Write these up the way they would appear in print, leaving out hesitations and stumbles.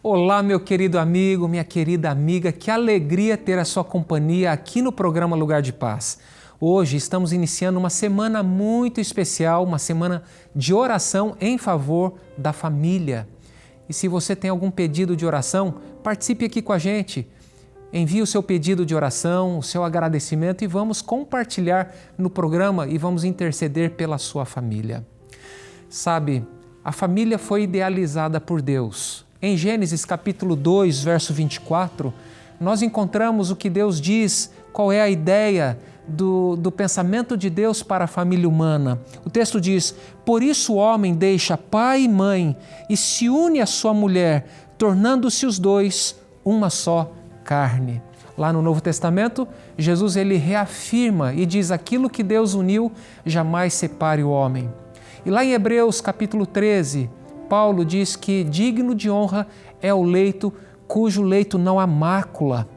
Olá, meu querido amigo, minha querida amiga, que alegria ter a sua companhia aqui no programa Lugar de Paz. Hoje estamos iniciando uma semana muito especial, uma semana de oração em favor da família. E se você tem algum pedido de oração, participe aqui com a gente. Envie o seu pedido de oração, o seu agradecimento e vamos compartilhar no programa e vamos interceder pela sua família. Sabe, a família foi idealizada por Deus. Em Gênesis capítulo 2, verso 24, nós encontramos o que Deus diz, qual é a ideia do pensamento de Deus para a família humana. O texto diz: por isso o homem deixa pai e mãe e se une à sua mulher, tornando-se os dois uma só carne. Lá no Novo Testamento, Jesus ele reafirma e diz: aquilo que Deus uniu, jamais separe o homem. E lá em Hebreus capítulo 13, Paulo diz que digno de honra é o leito cujo leito não há mácula.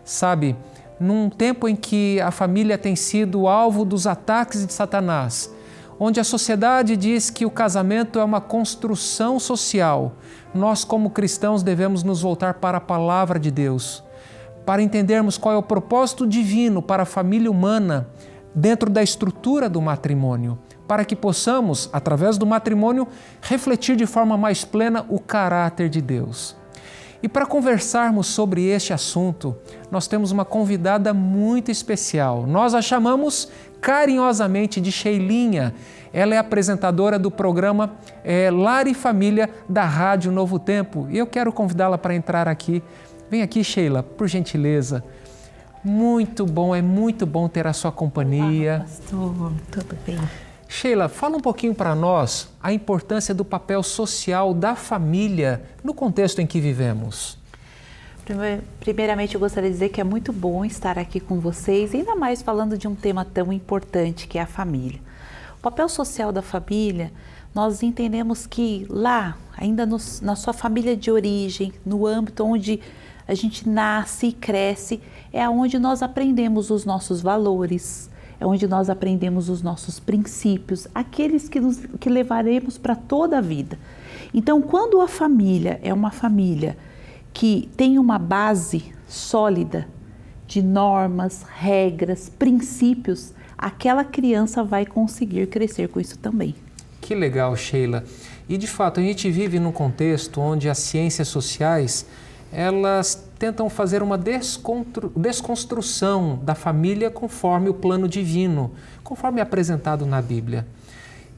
Sabe, num tempo em que a família tem sido alvo dos ataques de Satanás, onde a sociedade diz que o casamento é uma construção social, nós como cristãos devemos nos voltar para a palavra de Deus, para entendermos qual é o propósito divino para a família humana dentro da estrutura do matrimônio, para que possamos, através do matrimônio, refletir de forma mais plena o caráter de Deus. E para conversarmos sobre este assunto, nós temos uma convidada muito especial. Nós a chamamos carinhosamente de Sheilinha. Ela é apresentadora do programa Lar e Família da Rádio Novo Tempo. E eu quero convidá-la para entrar aqui. Vem aqui, Sheila, por gentileza. Muito bom, é muito bom ter a sua companhia. Olá, pastor, tudo bem? Sheila, fala um pouquinho para nós a importância do papel social da família no contexto em que vivemos. Primeiramente, eu gostaria de dizer que é muito bom estar aqui com vocês, ainda mais falando de um tema tão importante que é a família. O papel social da família, nós entendemos que lá, ainda na sua família de origem, no âmbito onde a gente nasce e cresce, é onde nós aprendemos os nossos valores, é onde nós aprendemos os nossos princípios, aqueles que levaremos para toda a vida. Então, quando a família é uma família que tem uma base sólida de normas, regras, princípios, aquela criança vai conseguir crescer com isso também. Que legal, Sheila. E de fato, a gente vive num contexto onde as ciências sociais elas tentam fazer uma desconstrução da família conforme o plano divino, conforme é apresentado na Bíblia.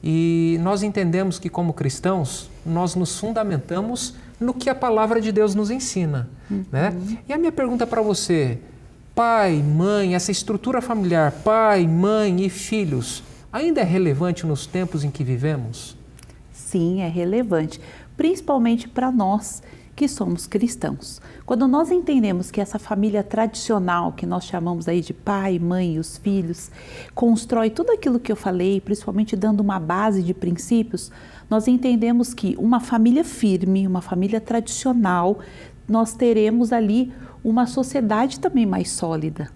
E nós entendemos que, como cristãos, nós nos fundamentamos no que a palavra de Deus nos ensina. Né? E a minha pergunta para você, pai, mãe, essa estrutura familiar, pai, mãe e filhos, ainda é relevante nos tempos em que vivemos? Sim, é relevante, principalmente para nós que somos cristãos. Quando nós entendemos que essa família tradicional, que nós chamamos aí de pai, mãe e os filhos, constrói tudo aquilo que eu falei, principalmente dando uma base de princípios, nós entendemos que uma família firme, uma família tradicional, nós teremos ali uma sociedade também mais sólida.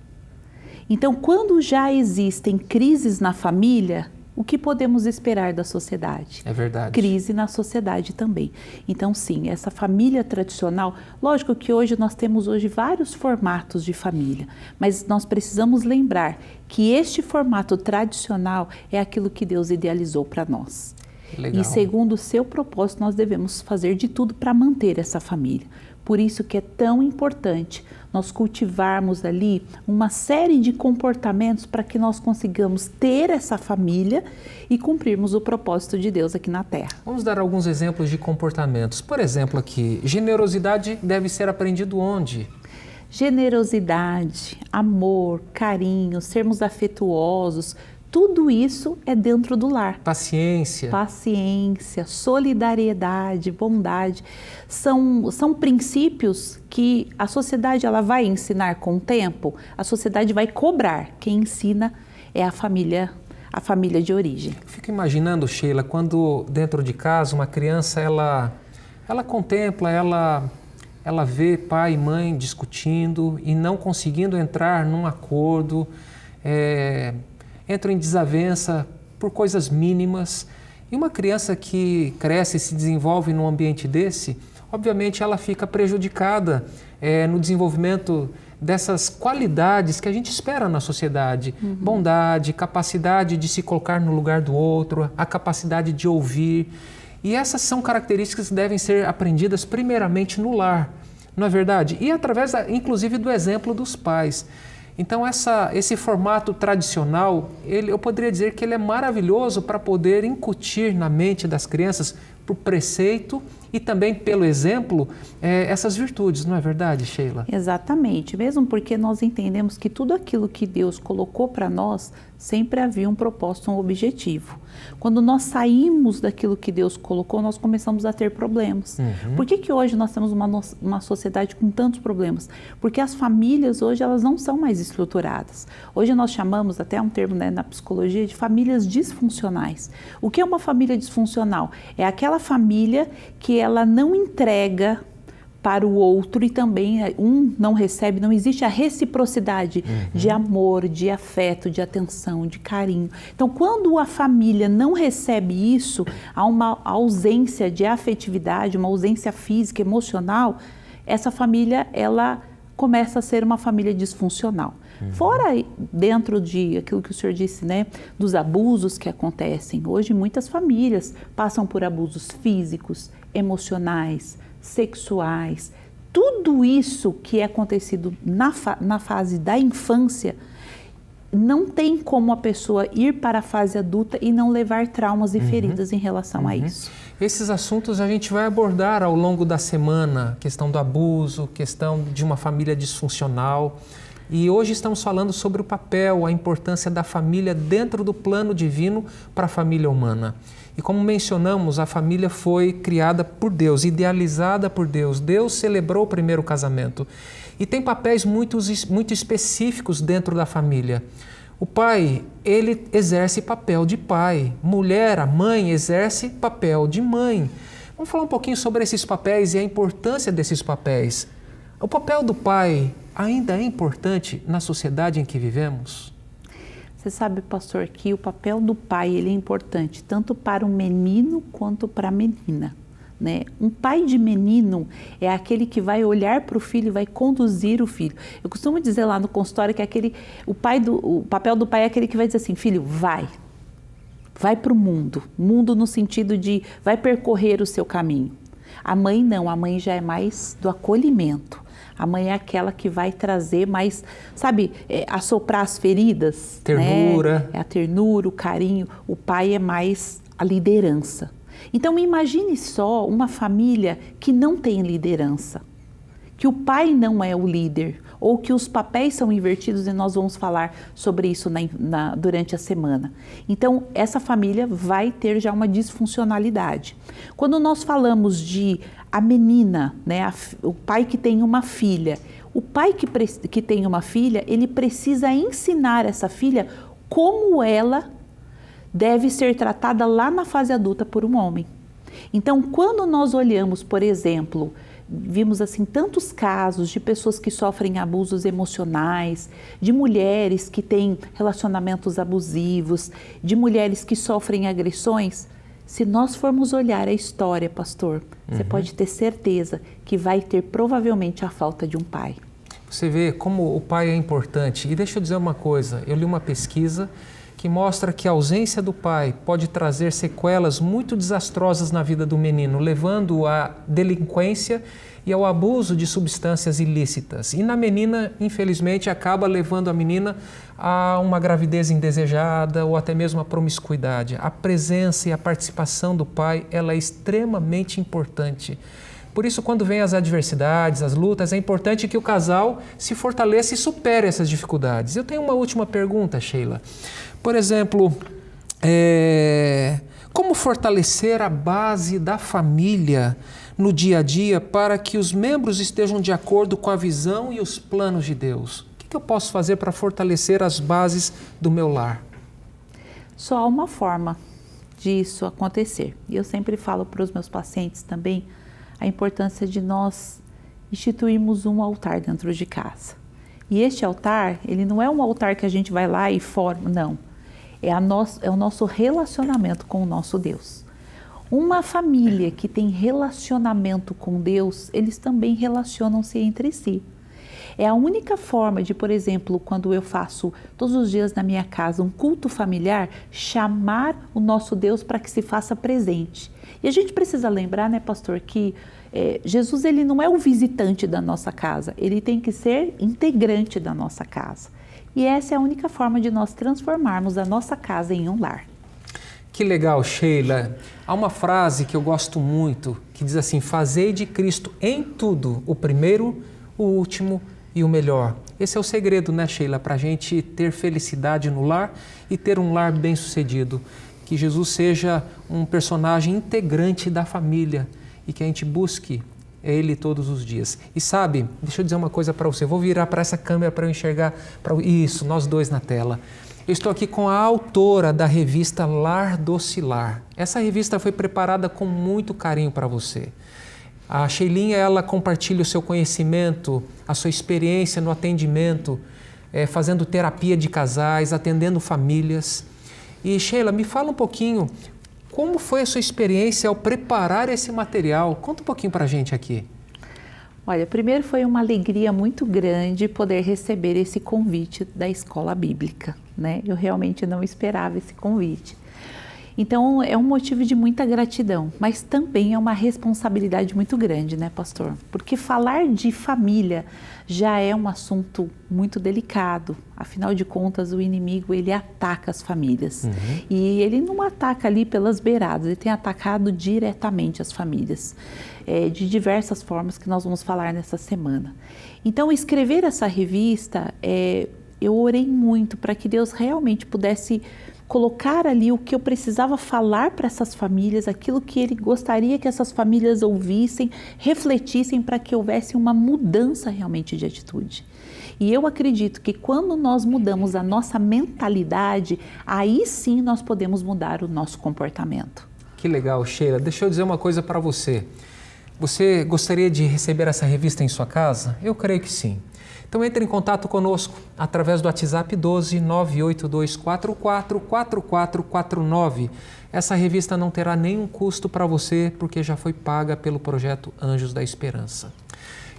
Então, quando já existem crises na família, o que podemos esperar da sociedade? É verdade. Crise na sociedade também. Então, sim, essa família tradicional, lógico que hoje nós temos vários formatos de família, mas nós precisamos lembrar que este formato tradicional é aquilo que Deus idealizou para nós. Legal. E segundo o seu propósito, nós devemos fazer de tudo para manter essa família. Por isso que é tão importante nós cultivarmos ali uma série de comportamentos para que nós consigamos ter essa família e cumprirmos o propósito de Deus aqui na Terra. Vamos dar alguns exemplos de comportamentos. Por exemplo, aqui, generosidade deve ser aprendido onde? Generosidade, amor, carinho, sermos afetuosos, tudo isso é dentro do lar. Paciência. Paciência, solidariedade, bondade, são princípios que a sociedade ela vai ensinar com o tempo, a sociedade vai cobrar. Quem ensina é a família de origem. Fico imaginando, Sheila, quando dentro de casa uma criança ela contempla, ela vê pai e mãe discutindo e não conseguindo entrar num acordo, entram em desavença por coisas mínimas. E uma criança que cresce e se desenvolve num ambiente desse, obviamente ela fica prejudicada no desenvolvimento dessas qualidades que a gente espera na sociedade. Bondade, capacidade de se colocar no lugar do outro, a capacidade de ouvir. E essas são características que devem ser aprendidas primeiramente no lar, não é verdade? E através, inclusive, do exemplo dos pais. Então, esse formato tradicional, eu poderia dizer que ele é maravilhoso para poder incutir na mente das crianças, por preceito e também pelo exemplo, essas virtudes, não é verdade, Sheila? Exatamente, mesmo porque nós entendemos que tudo aquilo que Deus colocou para nós sempre havia um propósito, um objetivo. Quando nós saímos daquilo que Deus colocou, nós começamos a ter problemas. Por que hoje nós temos uma sociedade com tantos problemas? Porque as famílias hoje elas não são mais estruturadas. Hoje nós chamamos, até um termo, né, na psicologia, de famílias disfuncionais. O que é uma família disfuncional? É aquela família que ela não entrega para o outro e também um não recebe, não existe a reciprocidade de amor, de afeto, de atenção, de carinho. Então, quando a família não recebe isso, há uma ausência de afetividade, uma ausência física, emocional, essa família, ela começa a ser uma família disfuncional. Fora dentro de aquilo que o senhor disse, né, dos abusos que acontecem. Hoje, muitas famílias passam por abusos físicos, emocionais, sexuais. Tudo isso que é acontecido na fase da infância, não tem como a pessoa ir para a fase adulta e não levar traumas e feridas em relação a isso. Esses assuntos a gente vai abordar ao longo da semana, questão do abuso, questão de uma família disfuncional. E hoje estamos falando sobre o papel, a importância da família dentro do plano divino para a família humana. E como mencionamos, a família foi criada por Deus, idealizada por Deus. Deus celebrou o primeiro casamento. E tem papéis muito específicos dentro da família. O pai, ele exerce papel de pai. Mulher, a mãe, exerce papel de mãe. Vamos falar um pouquinho sobre esses papéis e a importância desses papéis. O papel do pai ainda é importante na sociedade em que vivemos? Você sabe, pastor, que o papel do pai ele é importante tanto para o menino quanto para a menina, né? Um pai de menino é aquele que vai olhar para o filho e vai conduzir o filho. Eu costumo dizer lá no consultório que o papel do pai é aquele que vai dizer assim, filho, vai para o mundo no sentido de vai percorrer o seu caminho. A mãe não, a mãe já é mais do acolhimento. A mãe é aquela que vai trazer mais, sabe, assoprar as feridas. Ternura. Né? É a ternura, o carinho. O pai é mais a liderança. Então, imagine só uma família que não tem liderança. Que o pai não é o líder. Ou que os papéis são invertidos e nós vamos falar sobre isso durante a semana. Então, essa família vai ter já uma disfuncionalidade. Quando nós falamos de a menina, né, o pai que tem uma filha, o pai que tem uma filha, ele precisa ensinar essa filha como ela deve ser tratada lá na fase adulta por um homem. Então, quando nós olhamos, por exemplo, vimos assim tantos casos de pessoas que sofrem abusos emocionais, de mulheres que têm relacionamentos abusivos, de mulheres que sofrem agressões. Se nós formos olhar a história, pastor, você pode ter certeza que vai ter provavelmente a falta de um pai. Você vê como o pai é importante. E deixa eu dizer uma coisa, eu li uma pesquisa que mostra que a ausência do pai pode trazer sequelas muito desastrosas na vida do menino, levando à delinquência e ao abuso de substâncias ilícitas. E na menina, infelizmente, acaba levando a menina a uma gravidez indesejada ou até mesmo a promiscuidade. A presença e a participação do pai, ela é extremamente importante. Por isso, quando vem as adversidades, as lutas, é importante que o casal se fortaleça e supere essas dificuldades. Eu tenho uma última pergunta, Sheila. Por exemplo, como fortalecer a base da família no dia a dia para que os membros estejam de acordo com a visão e os planos de Deus? O que eu posso fazer para fortalecer as bases do meu lar? Só há uma forma disso acontecer. E eu sempre falo para os meus pacientes também a importância de nós instituirmos um altar dentro de casa. E este altar, ele não é um altar que a gente vai lá e forma, não. É o nosso relacionamento com o nosso Deus. Uma família que tem relacionamento com Deus, eles também relacionam-se entre si. É a única forma de, por exemplo, quando eu faço todos os dias na minha casa um culto familiar, chamar o nosso Deus para que se faça presente. E a gente precisa lembrar, né, pastor, que Jesus ele não é o visitante da nossa casa, ele tem que ser integrante da nossa casa. E essa é a única forma de nós transformarmos a nossa casa em um lar. Que legal, Sheila. Há uma frase que eu gosto muito, que diz assim: fazei de Cristo em tudo o primeiro, o último e o melhor. Esse é o segredo, né, Sheila, para a gente ter felicidade no lar e ter um lar bem-sucedido. Que Jesus seja um personagem integrante da família e que a gente busque Ele todos os dias. E sabe, deixa eu dizer uma coisa para você, eu vou virar para essa câmera para eu enxergar, isso, nós dois na tela. Eu estou aqui com a autora da revista Lar Docilar. Essa revista foi preparada com muito carinho para você. A Sheilinha, ela compartilha o seu conhecimento, a sua experiência no atendimento, fazendo terapia de casais, atendendo famílias. E Sheila, me fala um pouquinho, como foi a sua experiência ao preparar esse material? Conta um pouquinho para a gente aqui. Olha, primeiro foi uma alegria muito grande poder receber esse convite da Escola Bíblica, né? Eu realmente não esperava esse convite. Então, é um motivo de muita gratidão, mas também é uma responsabilidade muito grande, né, pastor? Porque falar de família já é um assunto muito delicado. Afinal de contas, o inimigo, ele ataca as famílias. E ele não ataca ali pelas beiradas, ele tem atacado diretamente as famílias, de diversas formas que nós vamos falar nessa semana. Então, escrever essa revista, eu orei muito para que Deus realmente pudesse colocar ali o que eu precisava falar para essas famílias, aquilo que Ele gostaria que essas famílias ouvissem, refletissem para que houvesse uma mudança realmente de atitude. E eu acredito que quando nós mudamos a nossa mentalidade, aí sim nós podemos mudar o nosso comportamento. Que legal, Sheila. Deixa eu dizer uma coisa para você. Você gostaria de receber essa revista em sua casa? Eu creio que sim. Então entre em contato conosco através do WhatsApp 12 98244 4449. Essa revista não terá nenhum custo para você porque já foi paga pelo projeto Anjos da Esperança.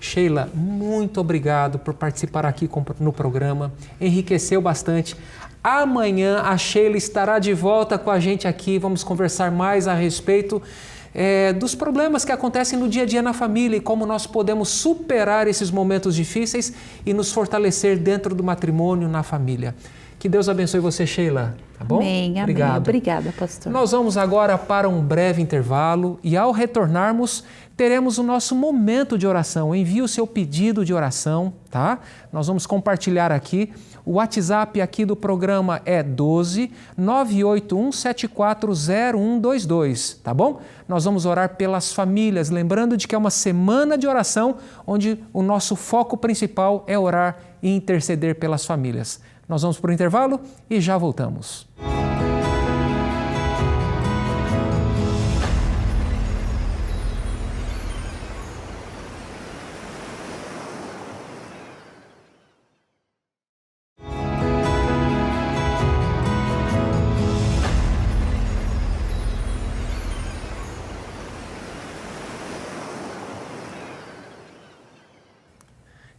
Sheila, muito obrigado por participar aqui no programa, enriqueceu bastante. Amanhã a Sheila estará de volta com a gente aqui, vamos conversar mais a respeito dos problemas que acontecem no dia a dia na família e como nós podemos superar esses momentos difíceis e nos fortalecer dentro do matrimônio, na família. Que Deus abençoe você, Sheila. Tá bom? Amém, obrigado. Amém. Obrigada, pastor. Nós vamos agora para um breve intervalo e ao retornarmos, teremos o nosso momento de oração. Envie o seu pedido de oração, tá? Nós vamos compartilhar aqui. O WhatsApp aqui do programa é 12 981 740122, tá bom? Nós vamos orar pelas famílias, lembrando de que é uma semana de oração, onde o nosso foco principal é orar e interceder pelas famílias. Nós vamos para o intervalo e já voltamos.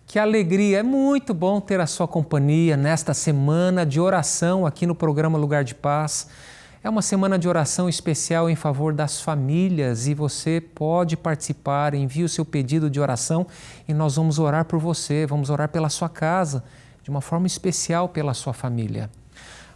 Que alegria, é muito bom ter a sua companhia nesta semana de oração aqui no programa Lugar de Paz. É uma semana de oração especial em favor das famílias e você pode participar, envie o seu pedido de oração e nós vamos orar por você, vamos orar pela sua casa, de uma forma especial pela sua família.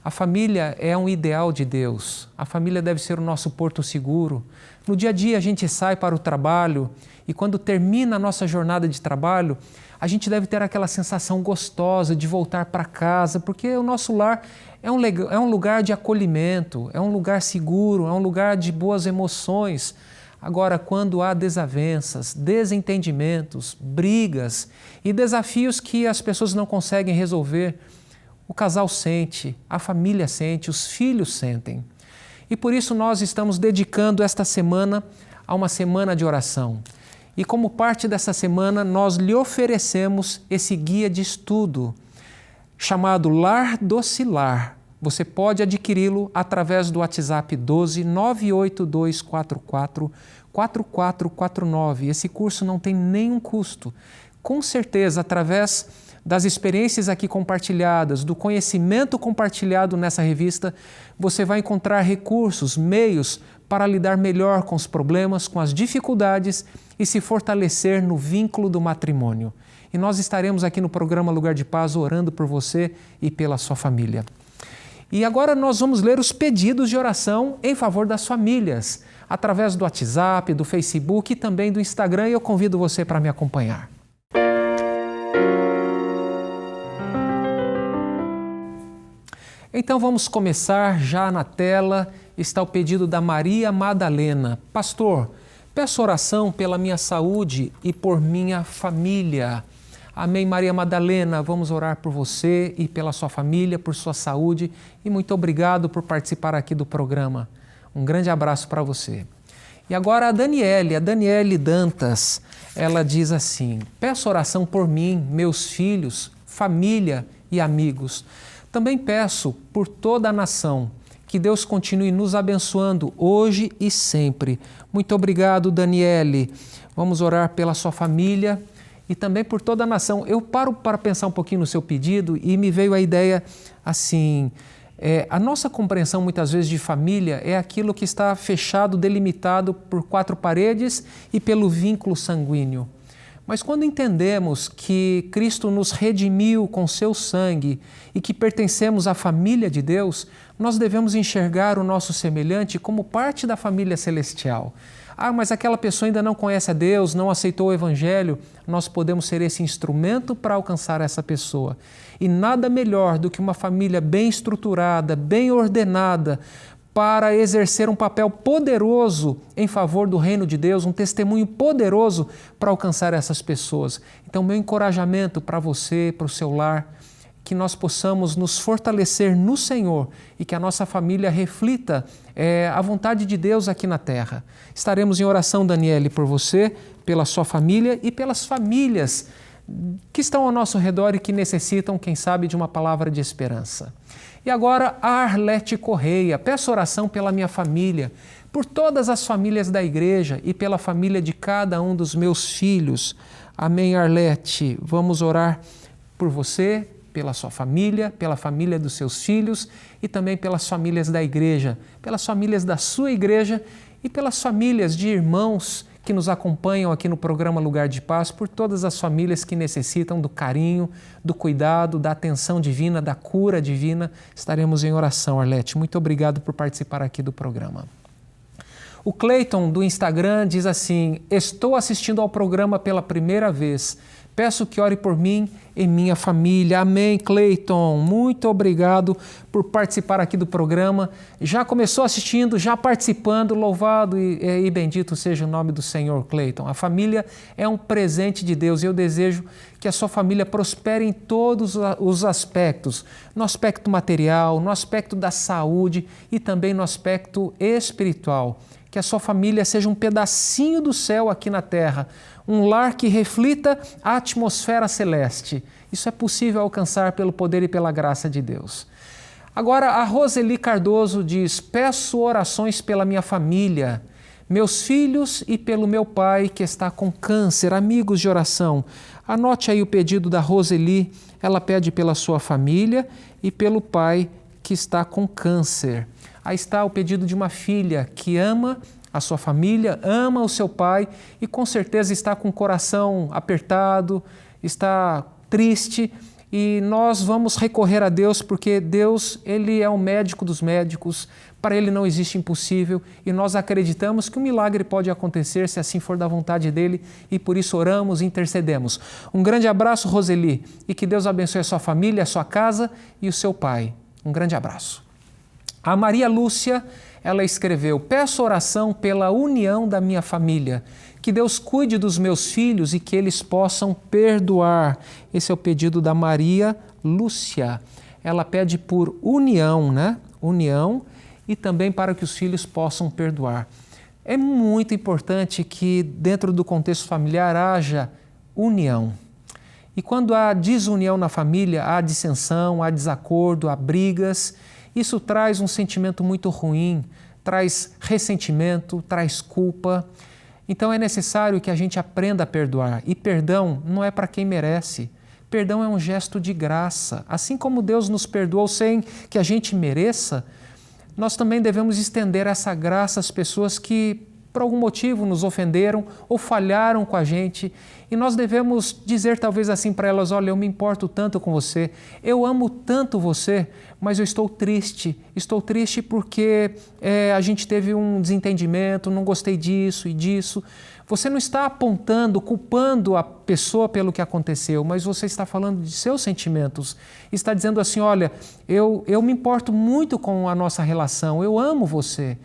A família é um ideal de Deus, a família deve ser o nosso porto seguro. No dia a dia a gente sai para o trabalho e quando termina a nossa jornada de trabalho, a gente deve ter aquela sensação gostosa de voltar para casa, porque o nosso lar é um lugar de acolhimento, é um lugar seguro, é um lugar de boas emoções. Agora, quando há desavenças, desentendimentos, brigas e desafios que as pessoas não conseguem resolver, o casal sente, a família sente, os filhos sentem. E por isso nós estamos dedicando esta semana a uma semana de oração. E como parte dessa semana, nós lhe oferecemos esse guia de estudo chamado Lar Docilar, Você pode adquiri-lo através do WhatsApp 12 98244 4449. Esse curso não tem nenhum custo. Com certeza, através das experiências aqui compartilhadas, do conhecimento compartilhado nessa revista, você vai encontrar recursos, meios para lidar melhor com os problemas, com as dificuldades e se fortalecer no vínculo do matrimônio. E nós estaremos aqui no programa Lugar de Paz orando por você e pela sua família. E agora nós vamos ler os pedidos de oração em favor das famílias, através do WhatsApp, do Facebook e também do Instagram, e eu convido você para me acompanhar. Então vamos começar. Já na tela está o pedido da Maria Madalena. Pastor, peço oração pela minha saúde e por minha família. Amém, Maria Madalena, vamos orar por você e pela sua família, por sua saúde, e muito obrigado por participar aqui do programa. Um grande abraço para você. E agora a Daniele Dantas, ela diz assim: peço oração por mim, meus filhos, família e amigos. Também peço por toda a nação, que Deus continue nos abençoando hoje e sempre. Muito obrigado, Daniele. Vamos orar pela sua família e também por toda a nação. Eu paro para pensar um pouquinho no seu pedido e me veio a ideia assim, a nossa compreensão muitas vezes de família é aquilo que está fechado, delimitado por quatro paredes e pelo vínculo sanguíneo. Mas quando entendemos que Cristo nos redimiu com seu sangue e que pertencemos à família de Deus, nós devemos enxergar o nosso semelhante como parte da família celestial. Ah, mas aquela pessoa ainda não conhece a Deus, não aceitou o Evangelho. Nós podemos ser esse instrumento para alcançar essa pessoa. E nada melhor do que uma família bem estruturada, bem ordenada, para exercer um papel poderoso em favor do reino de Deus, um testemunho poderoso para alcançar essas pessoas. Então, meu encorajamento para você, para o seu lar, que nós possamos nos fortalecer no Senhor e que a nossa família reflita a vontade de Deus aqui na terra. Estaremos em oração, Daniele, por você, pela sua família e pelas famílias que estão ao nosso redor e que necessitam, quem sabe, de uma palavra de esperança. E agora, a Arlete Correia. Peço oração pela minha família, por todas as famílias da igreja e pela família de cada um dos meus filhos. Amém, Arlete. Vamos orar por você, pela sua família, pela família dos seus filhos e também pelas famílias da igreja, pelas famílias da sua igreja e pelas famílias de irmãos que nos acompanham aqui no programa Lugar de Paz, por todas as famílias que necessitam do carinho, do cuidado, da atenção divina, da cura divina. Estaremos em oração, Arlete. Muito obrigado por participar aqui do programa. O Cleiton, do Instagram, diz assim: estou assistindo ao programa pela primeira vez. Peço que ore por mim e minha família. Amém, Cleiton. Muito obrigado por participar aqui do programa. Já começou assistindo, já participando. Louvado e bendito seja o nome do Senhor, Cleiton. A família é um presente de Deus e eu desejo que a sua família prospere em todos os aspectos. No aspecto material, no aspecto da saúde e também no aspecto espiritual. Que a sua família seja um pedacinho do céu aqui na terra, um lar que reflita a atmosfera celeste. Isso é possível alcançar pelo poder e pela graça de Deus. Agora, a Roseli Cardoso diz: peço orações pela minha família, meus filhos e pelo meu pai que está com câncer. Amigos de oração, anote aí o pedido da Roseli. Ela pede pela sua família e pelo pai que está com câncer. Aí está o pedido de uma filha que ama a sua família, ama o seu pai e com certeza está com o coração apertado, está triste, e nós vamos recorrer a Deus porque Deus, Ele é o médico dos médicos, para Ele não existe impossível e nós acreditamos que um milagre pode acontecer se assim for da vontade dEle e por isso oramos e intercedemos. Um grande abraço, Roseli, e que Deus abençoe a sua família, a sua casa e o seu pai. Um grande abraço. A Maria Lúcia, ela escreveu: peço oração pela união da minha família, que Deus cuide dos meus filhos e que eles possam perdoar. Esse é o pedido da Maria Lúcia. Ela pede por união, né? União e também para que os filhos possam perdoar. É muito importante que dentro do contexto familiar haja união. E quando há desunião na família, há dissensão, há desacordo, há brigas. Isso traz um sentimento muito ruim, traz ressentimento, traz culpa. Então é necessário que a gente aprenda a perdoar. E perdão não é para quem merece. Perdão é um gesto de graça. Assim como Deus nos perdoou sem que a gente mereça, nós também devemos estender essa graça às pessoas que, por algum motivo, nos ofenderam ou falharam com a gente. E nós devemos dizer talvez assim para elas: olha, eu me importo tanto com você, eu amo tanto você, mas eu estou triste porque a gente teve um desentendimento, não gostei disso e disso. Você não está apontando, culpando a pessoa pelo que aconteceu, mas você está falando de seus sentimentos. Está dizendo assim: olha, eu me importo muito com a nossa relação, eu amo você.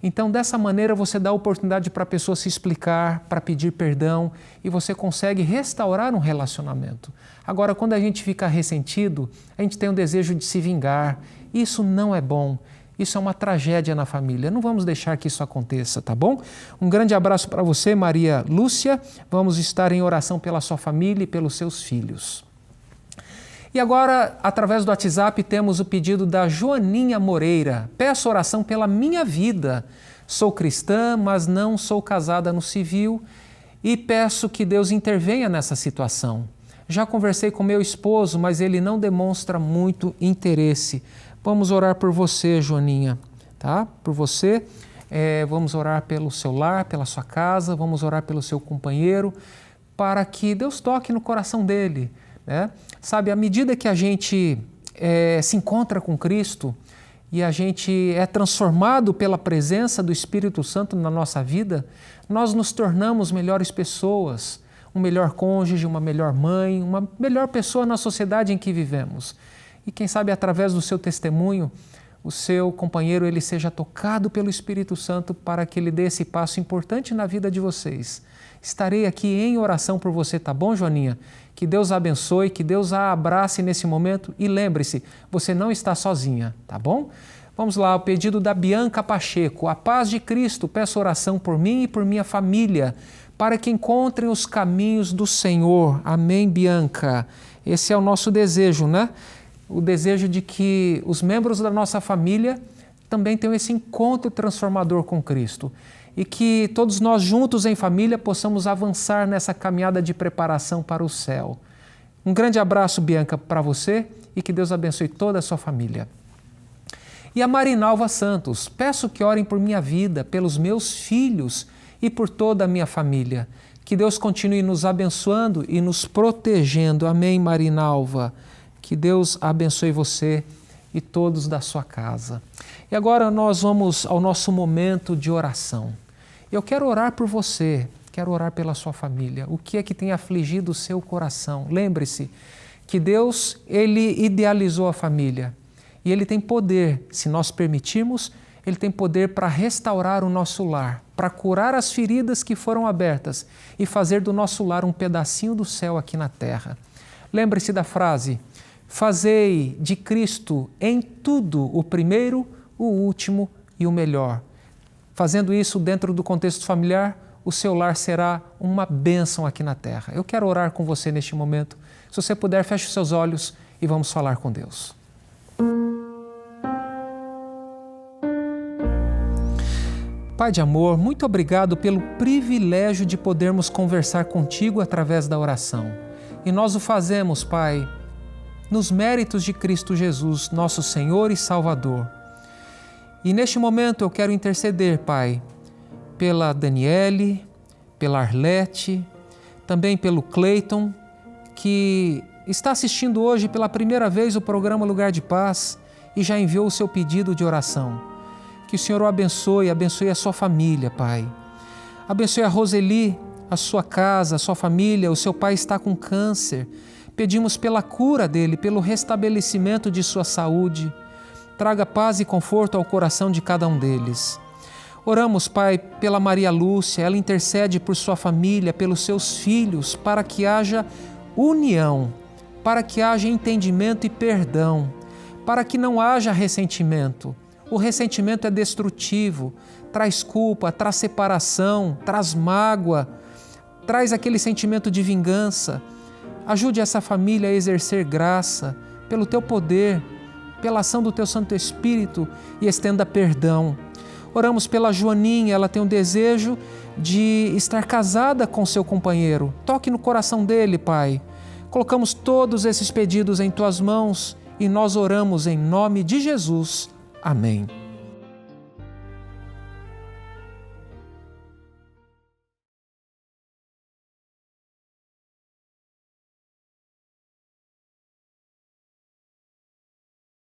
Então, dessa maneira, você dá a oportunidade para a pessoa se explicar, para pedir perdão, e você consegue restaurar um relacionamento. Agora, quando a gente fica ressentido, a gente tem o desejo de se vingar. Isso não é bom. Isso é uma tragédia na família. Não vamos deixar que isso aconteça, tá bom? Um grande abraço para você, Maria Lúcia. Vamos estar em oração pela sua família e pelos seus filhos. E agora, através do WhatsApp, temos o pedido da Joaninha Moreira. Peço oração pela minha vida. Sou cristã, mas não sou casada no civil e peço que Deus intervenha nessa situação. Já conversei com meu esposo, mas ele não demonstra muito interesse. Vamos orar por você, Joaninha, tá? Por você. Vamos orar pelo seu lar, pela sua casa, vamos orar pelo seu companheiro, para que Deus toque no coração dele. Sabe, à medida que a gente se encontra com Cristo e a gente é transformado pela presença do Espírito Santo na nossa vida, nós nos tornamos melhores pessoas, um melhor cônjuge, uma melhor mãe, uma melhor pessoa na sociedade em que vivemos. E quem sabe através do seu testemunho, o seu companheiro ele seja tocado pelo Espírito Santo para que ele dê esse passo importante na vida de vocês. Estarei aqui em oração por você, tá bom, Joaninha? Que Deus a abençoe, que Deus a abrace nesse momento e lembre-se, você não está sozinha, tá bom? Vamos lá, o pedido da Bianca Pacheco. A paz de Cristo, peço oração por mim e por minha família, para que encontrem os caminhos do Senhor. Amém, Bianca? Esse é o nosso desejo, né? O desejo de que os membros da nossa família também tenham esse encontro transformador com Cristo. E que todos nós juntos em família possamos avançar nessa caminhada de preparação para o céu. Um grande abraço, Bianca, para você e que Deus abençoe toda a sua família. E a Marinalva Santos, peço que orem por minha vida, pelos meus filhos e por toda a minha família. Que Deus continue nos abençoando e nos protegendo. Amém, Marinalva. Que Deus abençoe você e todos da sua casa. E agora nós vamos ao nosso momento de oração. Eu quero orar por você, quero orar pela sua família. O que é que tem afligido o seu coração? Lembre-se que Deus, Ele idealizou a família e Ele tem poder, se nós permitirmos, Ele tem poder para restaurar o nosso lar, para curar as feridas que foram abertas e fazer do nosso lar um pedacinho do céu aqui na terra. Lembre-se da frase: fazei de Cristo em tudo o primeiro, o último e o melhor. Fazendo isso dentro do contexto familiar, o seu lar será uma bênção aqui na terra. Eu quero orar com você neste momento. Se você puder, feche os seus olhos e vamos falar com Deus. Pai de amor, muito obrigado pelo privilégio de podermos conversar contigo através da oração. E nós o fazemos, Pai, nos méritos de Cristo Jesus, nosso Senhor e Salvador. E neste momento eu quero interceder, Pai, pela Daniele, pela Arlete, também pelo Cleiton, que está assistindo hoje pela primeira vez o programa Lugar de Paz e já enviou o seu pedido de oração. Que o Senhor o abençoe, abençoe a sua família, Pai. Abençoe a Roseli, a sua casa, a sua família. O seu pai está com câncer. Pedimos pela cura dele, pelo restabelecimento de sua saúde. Traga paz e conforto ao coração de cada um deles. Oramos, Pai, pela Maria Lúcia, ela intercede por sua família, pelos seus filhos, para que haja união, para que haja entendimento e perdão, para que não haja ressentimento. O ressentimento é destrutivo, traz culpa, traz separação, traz mágoa, traz aquele sentimento de vingança. Ajude essa família a exercer graça pelo Teu poder. pela ação do Teu Santo Espírito e estenda perdão. Oramos pela Joaninha, ela tem um desejo de estar casada com seu companheiro. Toque no coração dele, Pai. Colocamos todos esses pedidos em Tuas mãos e nós oramos em nome de Jesus. Amém.